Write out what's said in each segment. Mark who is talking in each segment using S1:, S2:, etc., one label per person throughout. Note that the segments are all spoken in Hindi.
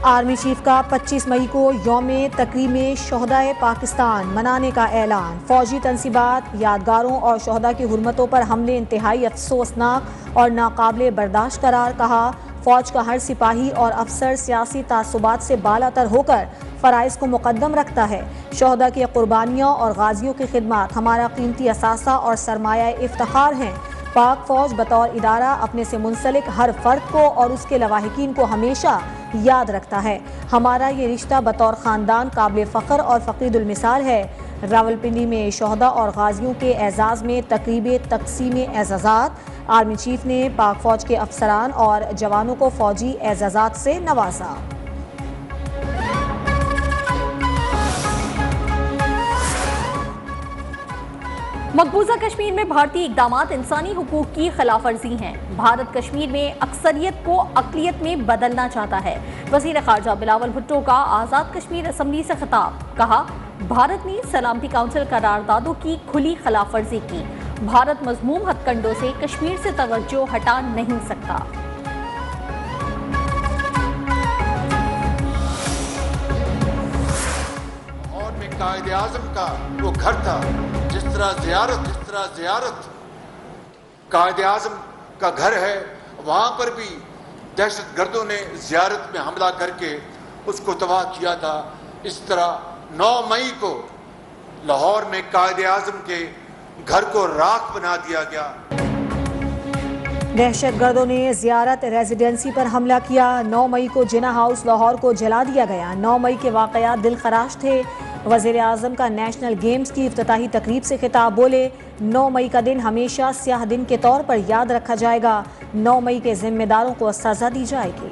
S1: आर्मी चीफ का 25 मई को यौम तकरीम शोहदाए पाकिस्तान मनाने का ऐलान। फौजी तनसीबात, यादगारों और शोहदा की हुर्मतों पर हमले इंतहाई अफसोसनाक और नाकाबिले बर्दाश्त करार। कहा, फौज का हर सिपाही और अफसर सियासी तासुबात से बालातर होकर फ़राइज़ को मुकद्दम रखता है। शोहदा की कुर्बानियाँ और गाजियों की खिदमत हमारा कीमती असासा और सरमाया इफ्तिखार हैं। पाक फौज बतौर इदारा अपने से मुंसलिक हर फर्द को और उसके लवाहिकीन को हमेशा याद रखता है। हमारा ये रिश्ता बतौर ख़ानदान काबिल फ़ख्र और फ़कीदुल मिसाल है। रावलपिंडी में शोहदा और गाजियों के एजाज़ में तकरीब तकसीम एजाज़ात। आर्मी चीफ ने पाक फौज के अफसरान और जवानों को फौजी एजाज़ात से नवाजा।
S2: मकबूजा कश्मीर में भारतीय इक़दामात इंसानी हुकूक की खिलाफ वर्जी हैं। भारत कश्मीर में अक्सरियत को अक़लियत में बदलना चाहता है। वज़ीर ख़ारजा बिलावल भुट्टो का आज़ाद कश्मीर असम्बली से खिताब। कहा, भारत ने सलामती काउंसिल करारदादों की खुली खिलाफ वर्जी की। भारत मज़मूम हथकंडों से कश्मीर से तवज्जो हटा नहीं सकता।
S3: कायदे आज़म का वो घर था, जिस तरह ज़ियारत कायदे आज़म का घर है, वहाँ पर भी दहशत गर्दों ने ज़ियारत में हमला करके उसको तबाह किया था। इस तरह 9 मई को लाहौर में कायदे आज़म के घर को राख बना दिया गया।
S1: दहशत गर्दों ने ज़ियारत रेजिडेंसी पर हमला किया। 9 मई को जिना हाउस लाहौर को जला दिया गया। 9 मई के वाक़यात दिल खराश थे। वज़ीर आज़म का नेशनल गेम्स की इफ्तिताही तकरीब से खिताब। बोले, 9 मई का दिन हमेशा स्याह दिन के तौर पर याद रखा जाएगा। 9 मई के जिम्मेदारों को सज़ा दी जाएगी।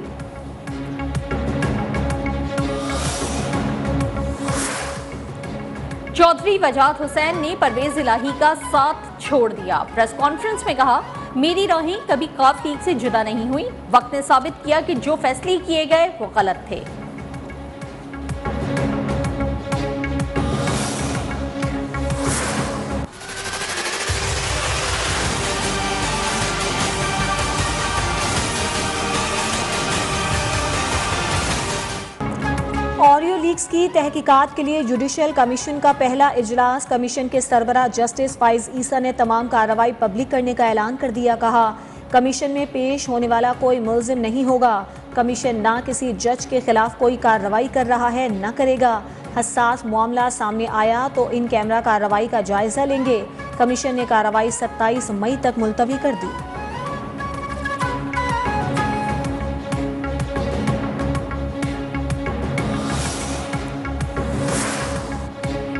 S2: चौधरी वजाहत हुसैन ने परवेज इलाही का साथ छोड़ दिया। प्रेस कॉन्फ्रेंस में कहा, मेरी राहें कभी काफ लीग से जुदा नहीं हुई। वक्त ने साबित किया कि जो फैसले किए गए वो गलत थे।
S1: ऑडियो लीक्स की तहकीकात के लिए जुडिशल कमीशन का पहला इजलास। कमीशन के सरबराह जस्टिस फाइज ईसा ने तमाम कार्रवाई पब्लिक करने का ऐलान कर दिया। कहा, कमीशन में पेश होने वाला कोई मुल्जिम नहीं होगा। कमीशन ना किसी जज के खिलाफ कोई कार्रवाई कर रहा है न करेगा। हसास मामला सामने आया तो इन कैमरा कार्रवाई का जायजा लेंगे। कमीशन ने कार्रवाई 27 मई तक मुलतवी कर दी।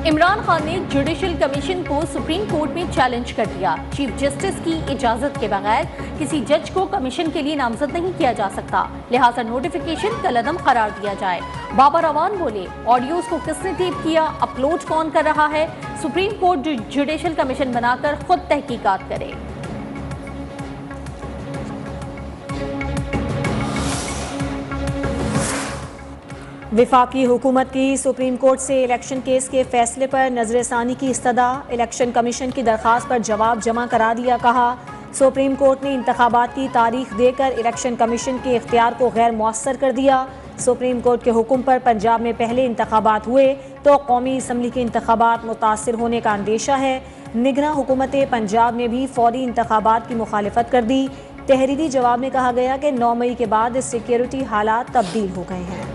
S2: इमरान खान ने जुडिशल कमीशन को सुप्रीम कोर्ट में चैलेंज कर दिया। चीफ जस्टिस की इजाजत के बगैर किसी जज को कमीशन के लिए नामजद नहीं किया जा सकता, लिहाजा नोटिफिकेशन कलअदम करार दिया जाए। बाबर अवान बोले, ऑडियोज को किसने टेप किया, अपलोड कौन कर रहा है? सुप्रीम कोर्ट जुडिशल कमीशन बनाकर खुद तहकीकात करे।
S1: विफाकी हुकूमत की सुप्रीम कोर्ट से इलेक्शन केस के फैसले पर नजरसानी की इस्तदा। इलेक्शन कमीशन की दरख्वास्त पर जवाब जमा करा दिया। कहा, सुप्रीम कोर्ट ने इंतखाबात की तारीख देकर इलेक्शन कमीशन के इख्तियार को गैर मौसर कर दिया। सुप्रीम कोर्ट के हुक्म पर पंजाब में पहले इंतखाबात हुए तो कौमी असम्बली के इंतखाबात मुतासिर होने का अंदेशा है। निगरां हुकूमत पंजाब ने भी फौरी इंतखाबात की मुखालिफत कर दी। तहरीरी जवाब में कहा गया कि 9 मई के बाद सिक्योरिटी हालात तब्दील हो गए हैं।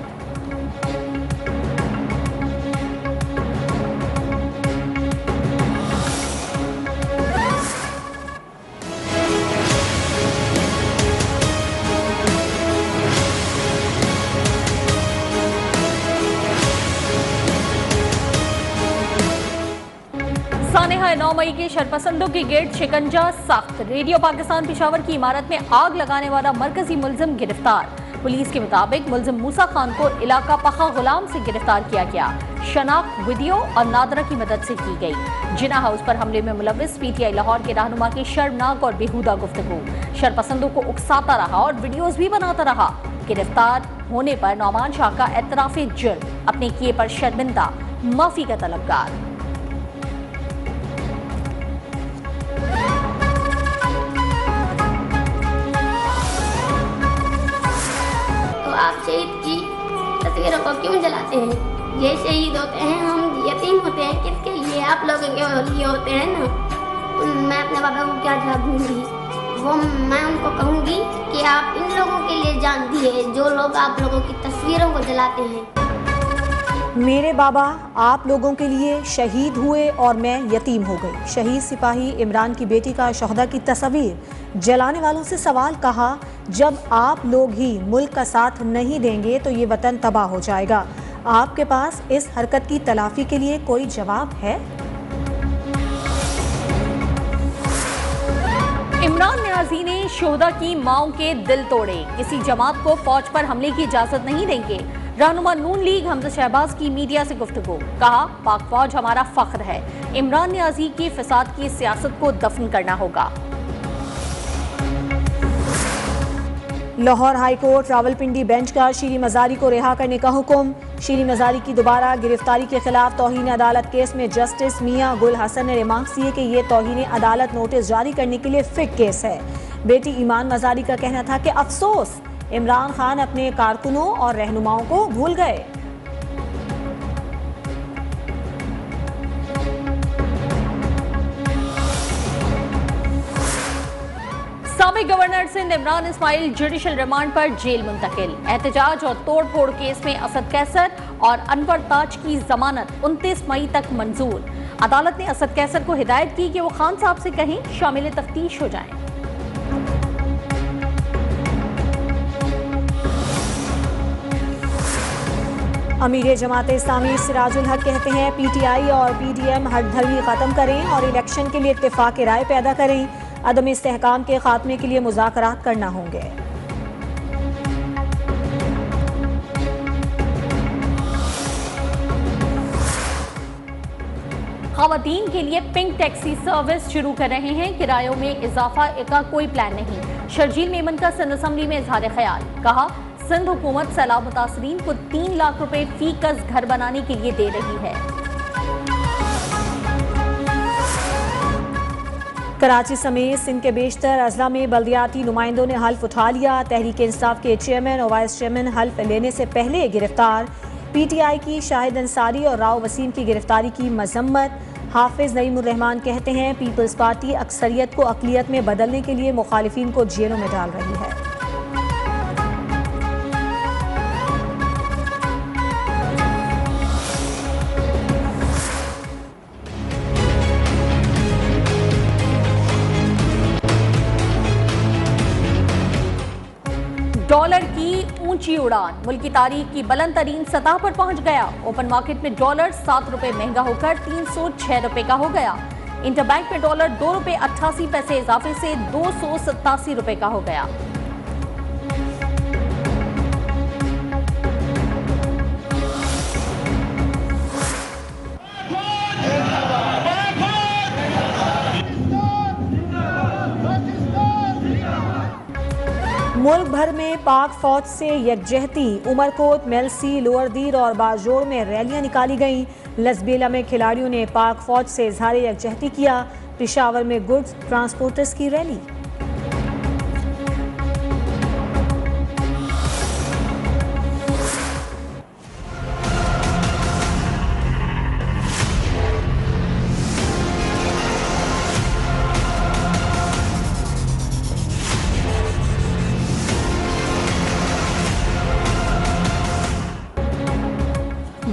S2: सानेहा 9 मई के शरपसंदों के गिर्द शिकंजा सख्त। रेडियो पाकिस्तान पेशावर की इमारत में आग लगाने वाला मरकजी मुल्जिम गिरफ्तार। पुलिस के मुताबिक मुल्जिम मूसा खान को इलाका पखा गुलाम से गिरफ्तार किया गया। शनाख्त वीडियो और नादरा की मदद से की गई। जिना हाउस पर हमले में मुलविस PTI लाहौर के रहनुमा की शर्मनाक और बेहुदा गुफ्तगू। शरपसंदों को उकसाता रहा और वीडियोज भी बनाता रहा। गिरफ्तार होने पर नौमान शाह का एतराफे जुर्म, अपने किए पर शर्मिंदा, माफी का तलबगार।
S4: आपसे ईद की लोग क्यों जलाते हैं? ये शहीद होते हैं, हम यतीम होते हैं, किसके लिए? आप लोगों के लिए होते हैं ना। मैं अपने पापा को क्या जवाब दूंगी? वो मैं उनको कहूँगी कि आप इन लोगों के लिए जान दिए जो लोग आप लोगों की तस्वीरों को जलाते हैं।
S1: मेरे बाबा आप लोगों के लिए शहीद हुए और मैं यतीम हो गई। शहीद सिपाही इमरान की बेटी का शोहदा की तस्वीर जलाने वालों से सवाल, कहा जब आप लोग ही मुल्क का साथ नहीं देंगे तो ये वतन तबाह हो जाएगा। आपके पास इस हरकत की तलाफी के लिए कोई जवाब है?
S2: इमरान न्याजी ने शोहदा की माओं के दिल तोड़े, किसी जमात को फौज पर हमले की इजाजत नहीं देंगे। रहनुमा नून लीग हमजा शहबाज की मीडिया से गुफ्तगू, कहा पाक फौज हमारा फख्र है, इमरान न्याजी की फसाद की सियासत को दफन करना होगा।
S1: Lahore high court Rawalpindi bench का शीरी मजारी को रिहा करने का हुक्म। शीरी मजारी की दोबारा गिरफ्तारी के खिलाफ तौहीन अदालत केस में जस्टिस मियां गुल हसन ने रिमार्क्स दिए कि ये तौहीन अदालत नोटिस जारी करने के लिए फिट केस है। बेटी ईमान मजारी का कहना था कि अफसोस इमरान खान अपने कारकुनों और रहनुमाओं को भूल गए।
S2: साबिक governor Sindh Imran Ismail judicial remand पर जेल मुंतकिल। एहतजाज और तोड़ फोड़ केस में असद कैसर और अनवर ताज की जमानत 29 मई तक मंजूर। अदालत ने असद कैसर को हिदायत की कि वो खान साहब से कहें शामिल तफ्तीश हो जाएं।
S1: अमीर जमात इस्लामी सिराजुल हक कहते हैं पीटीआई और पीडीएम हटधर्मी खत्म करें और इलेक्शन के लिए इत्तेफाक राय पैदा करें। अदम इस्तेहकाम के खात्मे के लिए मुज़ाकरात करना होंगे।
S2: खवातीन के लिए पिंक टैक्सी सर्विस शुरू कर रहे हैं, किरायों में इजाफा का कोई प्लान नहीं। शर्जील मेमन का सिंध असम्बली में इजहार ख्याल, कहा सिंध हुकूमत सैलाब मुतासरीन को 3 लाख रुपए फी कस घर बनाने के लिए दे रही है।
S1: कराची समेत सिंध के बेशतर अजला में बल्दियाती नुमाइंदों ने हल्फ उठा लिया। तहरीक इंसाफ के चेयरमैन और वाइस चेयरमैन हल्फ लेने से पहले गिरफ्तार। पीटीआई की शाहिद अंसारी और राव वसीम की गिरफ्तारी की मजम्मत। हाफिज नईमुर रहमान कहते हैं पीपल्स पार्टी अक्सरियत को अकलियत में बदलने के लिए मुखालिफिन को जेलों में डाल रही है।
S2: डॉलर की ऊंची उड़ान, मुल्क की तारीख की बुलंद तरीन सतह पर पहुंच गया। ओपन मार्केट में डॉलर 7 रुपए महंगा होकर 306 रुपए का हो गया। इंटरबैंक में डॉलर 2 रुपए 88 पैसे इजाफे से 287 रुपए का हो गया।
S1: मुल्क भर में पाक फौज से यकजहती। उमरकोट, मेलसी, लोअरदीर और बाजोड़ में रैलियां निकाली गईं। लसबेला में खिलाड़ियों ने पाक फौज से इजहार यकजहती किया। पेशावर में गुड्स ट्रांसपोर्टर्स की रैली।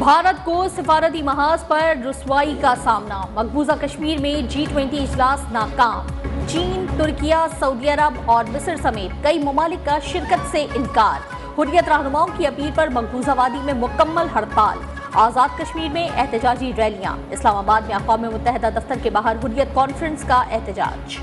S2: भारत को सिफारती महाज पर रुसवाई का सामना। मकबूजा कश्मीर में G20 इजलास नाकाम। चीन, तुर्किया, सऊदी अरब और मिस्र समेत कई ममालिक का शिरकत से इनकार। हुर्रियत रहनुमाओं की अपील पर मकबूजा वादी में मुकम्मल हड़ताल। आज़ाद कश्मीर में एहतजाजी रैलियां। इस्लामाबाद में अक़वाम मुत्तहिदा दफ्तर के बाहर हुर्रियत कॉन्फ्रेंस का एहतजाज।